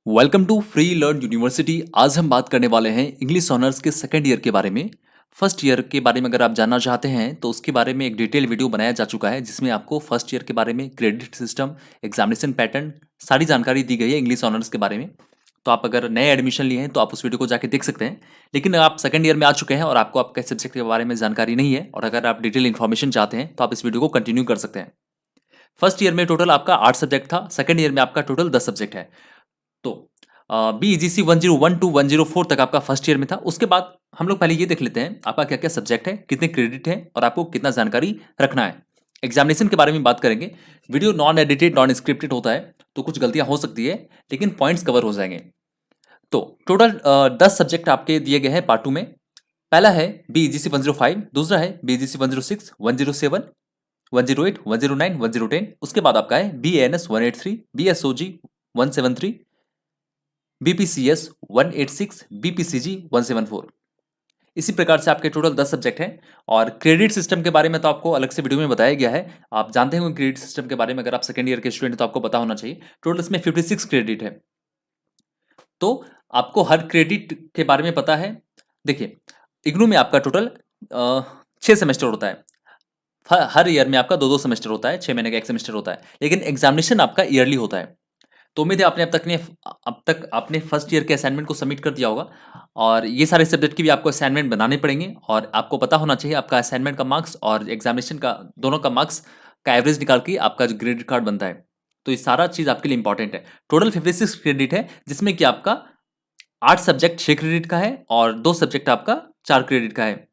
Welcome to free learn university. आज हम बात करने वाले हैं इंग्लिश ऑनर्स के सेकंड ईयर के बारे में। फर्स्ट ईयर के बारे में अगर आप जानना चाहते हैं तो उसके बारे में एक डिटेल वीडियो बनाया जा चुका है जिसमें आपको फर्स्ट ईयर के बारे में क्रेडिट सिस्टम, एग्जामिनेशन पैटर्न, सारी जानकारी दी गई है इंग्लिश ऑनर्स के बारे में। तो आप अगर नए एडमिशन लिए हैं तो आप उस वीडियो को जाके देख सकते हैं। लेकिन आप सेकंड ईयर में आ चुके हैं और आपको आपके सब्जेक्ट के बारे में जानकारी नहीं है और अगर आप डिटेल इन्फॉर्मेशन चाहते हैं तो आप इस वीडियो को कंटिन्यू कर सकते हैं। फर्स्ट ईयर में टोटल आपका 8 सब्जेक्ट था, सेकंड ईयर में आपका टोटल 10 सब्जेक्ट है। तो BEGC 101 टू 104 तक आपका फर्स्ट ईयर में था। उसके बाद हम लोग पहले ये देख लेते हैं आपका क्या क्या सब्जेक्ट है, कितने क्रेडिट है और आपको कितना जानकारी रखना है। एग्जामिनेशन के बारे में बात करेंगे। Video non edited non scripted होता है तो कुछ गलतियां हो सकती है लेकिन पॉइंट्स कवर हो जाएंगे। तो टोटल 10 सब्जेक्ट आपके दिए गए हैं पार्ट टू में। पहला है BEGC 105, दूसरा है BEGC 106, 107, 108, 109, 110। उसके बाद आपका है BANS 183, BSOG 173, BPCS 186, BPCG 174। इसी प्रकार से आपके टोटल 10 सब्जेक्ट हैं। और क्रेडिट सिस्टम के बारे में तो आपको अलग से वीडियो में बताया गया है। आप जानते होंगे क्रेडिट सिस्टम के बारे में, अगर आप सेकंड ईयर के स्टूडेंट हैं तो आपको पता होना चाहिए। टोटल इसमें 56 क्रेडिट है। तो आपको हर क्रेडिट के बारे में पता है। देखिए, इग्नू में आपका टोटल 6 सेमेस्टर होता है। हर ईयर में आपका 2-2 सेमेस्टर होता है, 6 महीने का एक सेमेस्टर होता है, लेकिन एग्जामिनेशन आपका ईयरली होता है। तो उम्मीद है आपने अब तक आपने फर्स्ट ईयर के असाइनमेंट को सबमिट कर दिया होगा और ये सारे सब्जेक्ट की भी आपको असाइनमेंट बनाने पड़ेंगे और आपको पता होना चाहिए आपका असाइनमेंट का मार्क्स और एग्जामिनेशन का दोनों का मार्क्स का एवरेज निकाल के आपका जो क्रेडिट कार्ड बनता है। तो ये सारा चीज़ आपके लिए इंपॉर्टेंट है। टोटल 56 क्रेडिट है जिसमें कि आपका 8 सब्जेक्ट 6 क्रेडिट का है और 2 सब्जेक्ट आपका 4 क्रेडिट का है।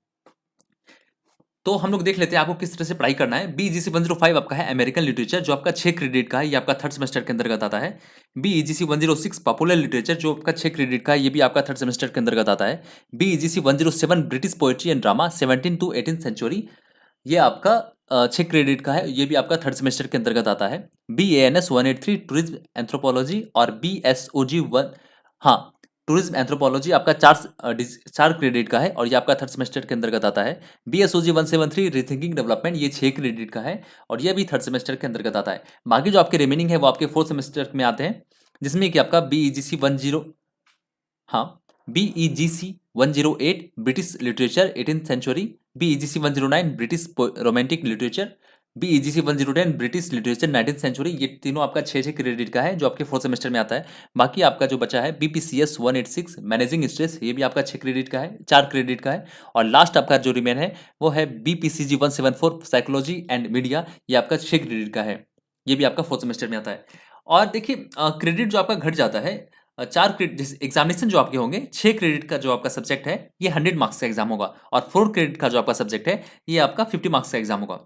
तो हम लोग देख लेते हैं आपको किस तरह से पढ़ाई करना है। BEGC 105 आपका है अमेरिकन लिटरेचर जो आपका 6 क्रेडिट का है, ये आपका थर्ड सेमेस्टर के अंतर्गत आता है। BEGC 106 पॉपुलर लिटरेचर जो आपका 6 क्रेडिट का है, ये भी आपका थर्ड सेमेस्टर के अंतर्गत आता है। BEGC 107 British poetry and drama 17 to 18 century, ये आपका 6 क्रेडिट का है, ये भी आपका थर्ड सेमेस्टर के अंतर्गत आता है। BANS 183 टूरिज्म एंथ्रोपोलॉजी और BSOG 1, हाँ, टूरिज्म एंथ्रोपोलॉजी आपका 4 क्रेडिट का है और ये आपका थर्ड सेमेस्टर के अंतर्गत आता है। BSOG 173 रीथिंकिंग डेवलपमेंट, ये 6 क्रेडिट का है और ये भी थर्ड सेमेस्टर के अंतर्गत आता है। बाकी जो आपके रिमेनिंग है वो आपके फोर्थ सेमेस्टर में आते हैं, जिसमें कि आपका BEGC 10, हाँ, BEGC 108 British literature 18th century, BEGC 109 British romantic literature, BEGC 1010 British literature 19th century. ये तीनों आपका 6-6 क्रेडिट का है जो आपके फोर्थ सेमेस्टर में आता है। बाकी आपका जो बचा है BPCS 186 मैनेजिंग स्ट्रेस, ये भी आपका 6 क्रेडिट का है, 4 क्रेडिट का है। और लास्ट आपका जो रिमेन है वो है BPCG 174 साइकोलॉजी एंड मीडिया, ये आपका 6 क्रेडिट का है, ये भी आपका फोर्थ सेमेस्टर में आता है। और देखिए, क्रेडिट जो आपका घट जाता है, 4 क्रेडिट एग्जामिनेशन जो आपके होंगे, 6 क्रेडिट का जो आपका सब्जेक्ट है ये 100 मार्क्स का एग्जाम होगा और 4 क्रेडिट का जो आपका सब्जेक्ट है ये आपका 50 मार्क्स का एग्जाम होगा।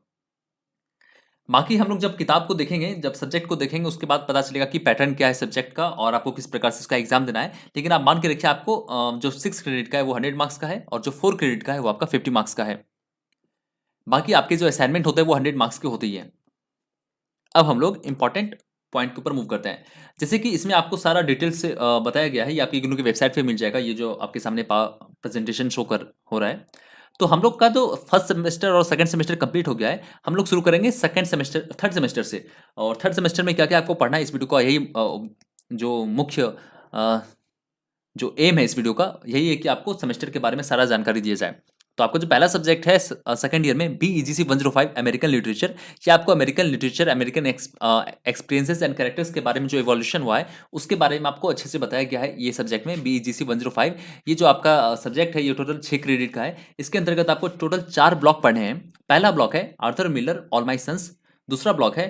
बाकी हम लोग जब किताब को देखेंगे, जब सब्जेक्ट को देखेंगे, उसके बाद पता चलेगा कि पैटर्न क्या है सब्जेक्ट का और आपको किस प्रकार से इसका एग्जाम देना है। लेकिन आप मान के रखिए आपको जो 6 क्रेडिट का है वो 100 मार्क्स का है और जो 4 क्रेडिट का है वो आपका 50 मार्क्स का है। बाकी आपके जो असाइनमेंट होते हैं वो 100 मार्क्स के होते ही हैं। अब हम लोग इंपॉर्टेंट पॉइंट के ऊपर मूव करते हैं। जैसे कि इसमें आपको सारा डिटेल से बताया गया है, ये आपकी इग्नू की वेबसाइट पे मिल जाएगा। ये जो आपके सामने प्रेजेंटेशन शो कर हो रहा है। तो हम लोग का तो फर्स्ट सेमेस्टर और सेकंड सेमेस्टर कंप्लीट हो गया है। हम लोग शुरू करेंगे सेकंड सेमेस्टर थर्ड सेमेस्टर से। और थर्ड सेमेस्टर में क्या क्या आपको पढ़ना है, इस वीडियो का यही जो मुख्य जो एम है इस वीडियो का यही है कि आपको सेमेस्टर के बारे में सारा जानकारी दिया जाए। तो आपका जो पहला सब्जेक्ट है सेकंड ईयर में BEGC 105 अमेरिकन लिटरेचर, ये आपको American literature, American experiences and characters के बारे में जो इवोल्यूशन हुआ है उसके बारे में आपको अच्छे से बताया गया है ये सब्जेक्ट में BEGC 105। ये जो आपका सब्जेक्ट है ये टोटल 6 क्रेडिट का है। इसके अंतर्गत आपको टोटल 4 ब्लॉक पढ़ने हैं। पहला ब्लॉक है Arthur Miller All My Sons, दूसरा ब्लॉक है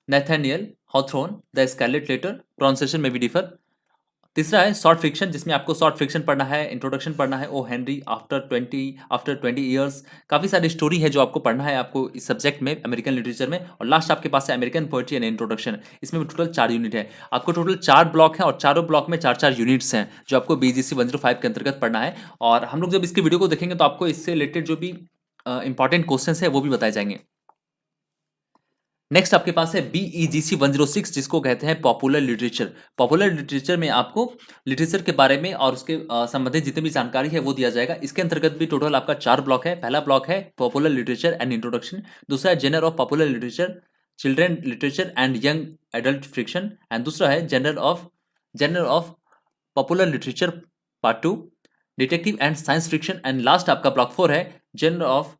Nathaniel Hawthorne the Scarlet Letter, pronunciation में भी डिफर। तीसरा है शॉर्ट फिक्शन, जिसमें आपको शॉर्ट फिक्शन पढ़ना है, इंट्रोडक्शन पढ़ना है, ओ हेनरी आफ्टर 20 ईयर्स। काफ़ी सारी स्टोरी है जो आपको पढ़ना है आपको इस सब्जेक्ट में, अमेरिकन लिटरेचर में। और लास्ट आपके पास है अमेरिकन पोएट्री एंड इंट्रोडक्शन, इसमें टोटल 4 यूनिट है। आपको टोटल 4 ब्लॉक है और चारों ब्लॉक में 4-4 यूनिट्स हैं जो आपको BGC 105 के अंतर्गत पढ़ना है। और हम लोग जब इसकी वीडियो को देखेंगे तो आपको इससे रिलेटेड जो भी इंपॉर्टेंट क्वेश्चन है वो भी बताए जाएंगे। नेक्स्ट आपके पास है BEGC 106, जिसको कहते हैं पॉपुलर लिटरेचर। पॉपुलर लिटरेचर में आपको लिटरेचर के बारे में और उसके संबंधित जितनी भी जानकारी है वो दिया जाएगा। इसके अंतर्गत भी टोटल आपका 4 ब्लॉक है। पहला ब्लॉक है पॉपुलर लिटरेचर एंड इंट्रोडक्शन, दूसरा है genre of popular literature, children literature and young adult fiction, and दूसरा है genre of general of popular literature part 2, detective and science fiction, and last आपका block 4 है general of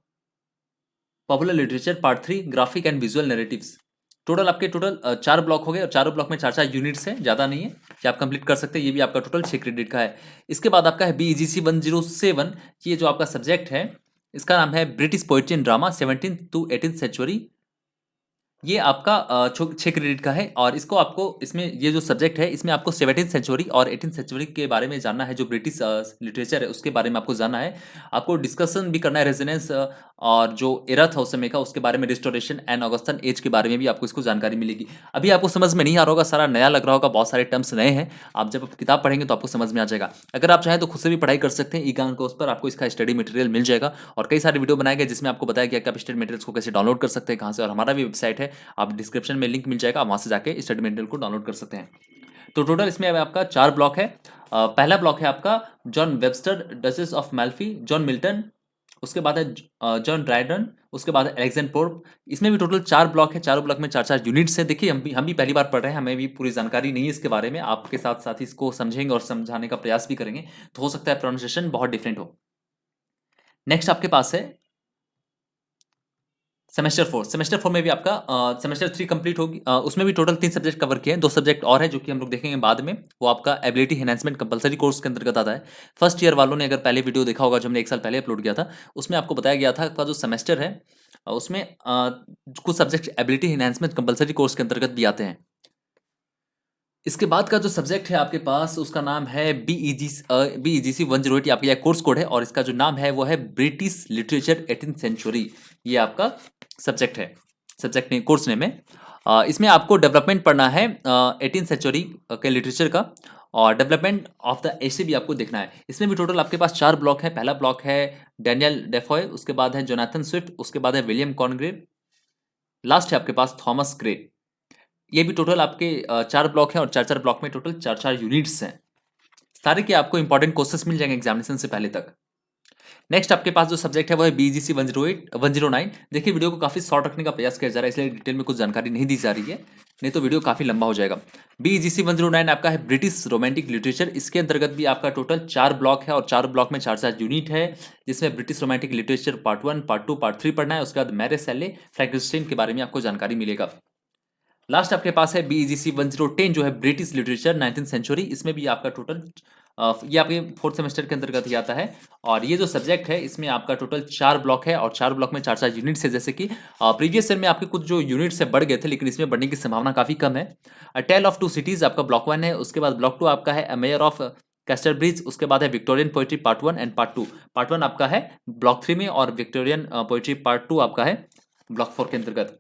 popular literature part 3, graphic and visual narratives. Total आपके total 4 block हो गए और चारों block में 4-4 यूनिट्स हैं, ज़्यादा नहीं है कि आप कंप्लीट कर सकते हैं। ये भी आपका टोटल 6 क्रेडिट का है। इसके बाद आपका है BEGC 107। ये जो आपका सब्जेक्ट है इसका नाम है British poetry and drama 17th to 18th century. ये आपका 6 क्रेडिट का है और इसको आपको इसमें ये जो सब्जेक्ट है इसमें आपको 17th सेंचुरी और 18th सेंचुरी के बारे में जानना है। जो ब्रिटिश लिटरेचर है उसके बारे में आपको जानना है। आपको डिस्कशन भी करना है रेजोनेंस और जो एरा था उस समय का उसके बारे में, रिस्टोरेशन एंड ऑगस्टन एज के बारे में भी आपको इसको जानकारी मिलेगी। अभी आपको समझ में नहीं आ रहा होगा, सारा नया लग रहा होगा, बहुत सारे टर्म्स नए हैं। आप जब किताब पढ़ेंगे तो आपको समझ में आ जाएगा। अगर आप चाहें तो खुद से भी पढ़ाई कर सकते हैं। ई-ज्ञान कोर्स पर आपको इसका स्टडी मटेरियल मिल जाएगा और कई सारे वीडियो बनाए गए जिसमें आपको बताया गया कि आप स्टडी मटेरियल्स को कैसे डाउनलोड कर सकते हैं, कहाँ से। और हमारा भी वेबसाइट है, आप डिस्क्रिप्शन में लिंक मिल जाएगा, आप वहाँ से जाके स्टडी मटेरियल को डाउनलोड कर सकते हैं। तो टोटल इसमें अब आपका 4 ब्लॉक है। पहला ब्लॉक है आपका John Webster, Duchess of Malfi, John Milton, उसके बाद है जॉन ड्राइडन, उसके बाद है अलेक्जेंडर पोप। इसमें भी टोटल 4 ब्लॉक है, चारों ब्लॉक में 4-4 यूनिट्स है। देखिए हम भी पहली बार पढ़ रहे हैं, हमें भी पूरी जानकारी नहीं है इसके बारे में। आपके साथ साथ इसको समझेंगे और समझाने का प्रयास भी करेंगे, तो हो सकता है प्रोनाउंसिएशन बहुत डिफरेंट हो। नेक्स्ट आपके पास है सेमेस्टर 4 में भी आपका सेमेस्टर 3 कंप्लीट होगी। उसमें भी टोटल 3 सब्जेक्ट कवर किए हैं। 2 सब्जेक्ट और है जो कि हम लोग देखेंगे बाद में। वो आपका एबिलिटी एनहांसमेंट कंपलसरी कोर्स के अंतर्गत आता है। फर्स्ट ईयर वालों ने अगर पहले वीडियो देखा होगा जो हमने 1 साल पहले अपलोड किया था, उसमें आपको बताया गया था का जो सेमेस्टर है उसमें कुछ subject ability enhancement compulsory course के अंतर्गत भी आते हैं। इसके बाद का जो सब्जेक्ट है आपके पास उसका नाम है BEGC 108। आपका यह कोर्स कोड है और इसका जो नाम है वो है ब्रिटिश लिटरेचर 18th सेंचुरी। ये आपका सब्जेक्ट है, सब्जेक्ट नेम, कोर्स नेम है। इसमें आपको डेवलपमेंट पढ़ना है 18th सेंचुरी के लिटरेचर का, और डेवलपमेंट ऑफ द एसे भी आपको देखना है। इसमें भी टोटल आपके पास 4 ब्लॉक है। पहला ब्लॉक है डैनियल डेफॉय, उसके बाद है जोनाथन स्विफ्ट, उसके बाद है विलियम कॉनग्रेव, लास्ट है आपके पास थॉमस ग्रे। ये भी टोटल आपके 4 ब्लॉक हैं और 4-4 ब्लॉक में टोटल 4-4 यूनिट्स हैं। सारे के आपको इंपॉर्टेंट क्वेश्चंस मिल जाएंगे एग्जामिनेशन से पहले तक। नेक्स्ट आपके पास जो सब्जेक्ट है वो है BEGC 109। देखिए वीडियो को काफी शॉर्ट रखने का प्रयास किया जा रहा है, इसलिए डिटेल में कुछ जानकारी नहीं दी जा रही है, नहीं तो वीडियो काफी लंबा हो जाएगा। BEGC 109 आपका है ब्रिटिश रोमांटिक लिटरेचर। इसके अंतर्गत भी आपका टोटल 4 ब्लॉक है और 4 ब्लॉक में 4-4 यूनिट है, जिसमें British romantic literature part 1, part 2, part 3 पढ़ना है। उसके बाद मैरे शैले, फ्रैंकेनस्टाइन के बारे में आपको जानकारी मिलेगा। लास्ट आपके पास है BEGC 1010 जो है ब्रिटिश लिटरेचर 19th सेंचुरी। इसमें भी आपका टोटल ये आपके 4th सेमेस्टर के अंतर्गत ही आता है। और ये जो सब्जेक्ट है इसमें आपका टोटल 4 ब्लॉक है और 4 ब्लॉक में 4-4 यूनिट्स है। जैसे कि प्रीवियस ईयर में आपके कुछ जो यूनिट्स है बढ़ गए थे, लेकिन इसमें बढ़ने की संभावना काफ़ी कम है। अ टेल ऑफ 2 सिटीज़ आपका ब्लॉक 1 है। उसके बाद ब्लॉक 2 आपका है अ मेयर ऑफ कैस्टरब्रिज। उसके बाद है Victorian poetry part 1 and part 2। Part 1 आपका है ब्लॉक 3 में और विक्टोरियन पोइट्री पार्ट 2 आपका है ब्लॉक 4 के अंतर्गत।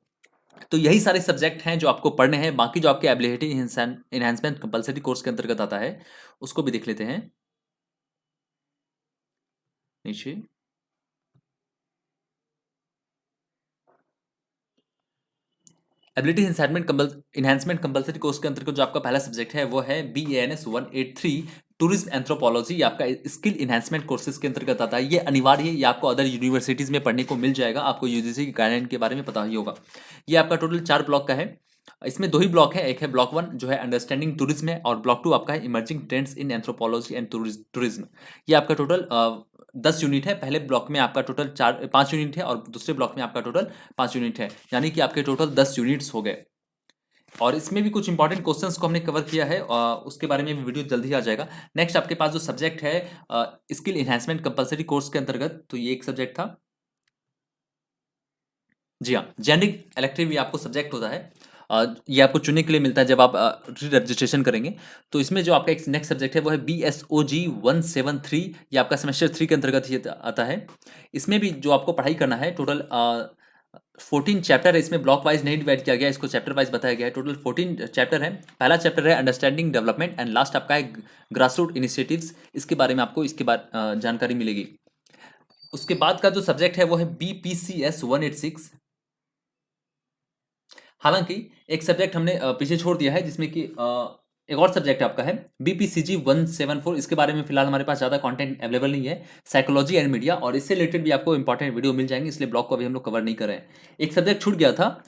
तो यही सारे सब्जेक्ट हैं जो आपको पढ़ने हैं। बाकी जो आपके एबिलिटी इनहेंसमेंट कंपलसरी कोर्स के अंतर्गत आता है उसको भी देख लेते हैं नीचे। एबिलिटी इनहेंसमेंट कंपलसरी कोर्स के अंतर्गत जो आपका पहला सब्जेक्ट है वो है BANS 183 टूरिज्म एंथ्रोपोलॉजी। ये आपका स्किल इनहेंसमेंट कोर्सेज के अंतर्गत आता है। ये अनिवार्य है, ये आपको अदर यूनिवर्सिटीज में पढ़ने को मिल जाएगा। आपको UGC की गाइडलाइन के बारे में पता ही होगा। ये आपका टोटल 4 ब्लॉक का है। इसमें 2 ही ब्लॉक है, एक है ब्लॉक 1 जो है अंडरस्टैंडिंग टूरिज्म है, और ब्लॉक 2 आपका है emerging trends in anthropology and tourism. ये आपका टोटल 10 यूनिट है। पहले ब्लॉक में आपका टोटल 5 यूनिट है और दूसरे ब्लॉक में आपका टोटल 5 यूनिट है, यानी कि आपके टोटल 10 यूनिट्स हो गए। और इसमें भी कुछ इंपॉर्टेंट क्वेश्चंस को हमने कवर किया है और उसके बारे में भी वीडियो जल्दी आ जाएगा। नेक्स्ट आपके पास जो सब्जेक्ट है स्किल इनहेंसमेंट कंपलसरी कोर्स के अंतर्गत, तो ये एक सब्जेक्ट था। जी हाँ, जेनरिक इलेक्टिव ये आपको सब्जेक्ट होता है। ये आपको चुनने के लिए मिलता है जब आप री रजिस्ट्रेशन करेंगे। तो इसमें जो आपका एक नेक्स्ट सब्जेक्ट है वो है BSOG 173। ये आपका सेमेस्टर 3 के अंतर्गत ही आता है। इसमें भी जो आपको पढ़ाई करना है टोटल 14 चैप्टर है। इसमें ब्लॉक वाइज नहीं डिवाइड किया गया, इसको चैप्टर वाइज बताया गया है। टोटल 14 चैप्टर है। पहला चैप्टर है अंडरस्टैंडिंग डेवलपमेंट एंड लास्ट आपका है ग्रास रूट इनिशिएटिव्स। इसके बारे में आपको इसके बाद जानकारी मिलेगी। उसके बाद का जो सब्जेक्ट है वो है BPCS 186। हालांकि एक सब्जेक्ट हमने पीछे छोड़ दिया है जिसमें कि एक और सब्जेक्ट आपका है BPCG 174। इसके बारे में फिलहाल हमारे पास ज़्यादा कंटेंट अवेलेबल नहीं है। साइकोलॉजी एंड मीडिया, और इससे रिलेटेड भी आपको इंपॉर्टेंट वीडियो मिल जाएंगे, इसलिए ब्लॉग को अभी हम लोग कवर नहीं कर रहे हैं। एक सब्जेक्ट छूट गया था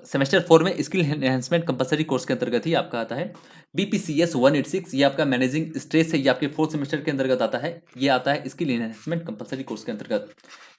सेमेस्टर 4 में, स्किल एनहेंसमेंट कंपलसरी कोर्स के अंतर्गत ही आपका आता है BPCS 186। ये आपका मैनेजिंग स्ट्रेस है, ये आपके 4th सेमेस्टर के अंतर्गत आता है। ये आता है स्किल एनहेंसमेंट कंपलसरी कोर्स के अंतर्गत।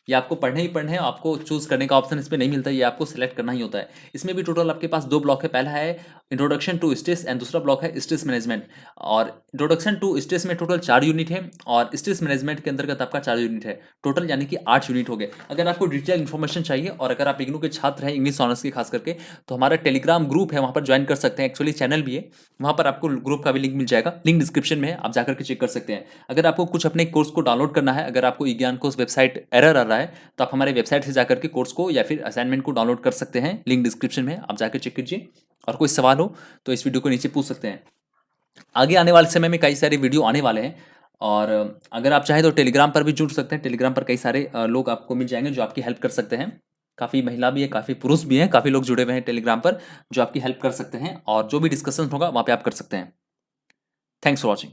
ये आपको पढ़ने ही पढ़ने हैं, आपको चूज करने का ऑप्शन इसमें नहीं मिलता, ये आपको सेलेक्ट करना ही होता है। इसमें भी टोटल आपके पास 2 ब्लॉक है। पहला है इंट्रोडक्शन टू स्ट्रेस एंड दूसरा ब्लॉक है स्ट्रेस मैनेजमेंट। और इंट्रोडक्शन टू स्ट्रेस में टोटल 4 यूनिट है, और स्ट्रेस मैनेजमेंट के अंतर्गत आपका 4 यूनिट है टोटल, यानी कि 8 यूनिट हो गए। अगर आपको डिटेल इन्फॉर्मेशन चाहिए और अगर आप इग्नू के छात्र हैं इंग्लिश ऑनर्स के खास करके, तो हमारा टेलीग्राम ग्रुप है, वहाँ पर ज्वाइन कर सकते हैं। एक्चुअली चैनल भी है, वहाँ पर आपको ग्रुप का भी लिंक मिल जाएगा, लिंक डिस्क्रिप्शन में है, आप जाकर के चेक कर सकते हैं। अगर आपको कुछ अपने कोर्स को डाउनलोड करना है, अगर आपको ई-ज्ञान कोर्स वेबसाइट एरर आ रहा है, तो आप हमारे वेबसाइट से जाकर के कोर्स को या फिर असाइनमेंट को डाउनलोड कर सकते हैं, लिंक डिस्क्रिप्शन में है, आप जाकर चेक कीजिए। और कोई सवाल हो तो इस वीडियो को नीचे पूछ सकते हैं। आगे आने वाले समय में कई सारे वीडियो आने वाले हैं, और अगर आप चाहें तो टेलीग्राम पर भी जुड़ सकते हैं। टेलीग्राम पर कई सारे लोग आपको मिल जाएंगे जो आपकी हेल्प कर सकते हैं। काफ़ी महिला भी है, काफ़ी पुरुष भी हैं, काफ़ी लोग जुड़े हुए हैं टेलीग्राम पर जो आपकी हेल्प कर सकते हैं, और जो भी डिस्कशन होगा वहाँ पे आप कर सकते हैं। Thanks for watching.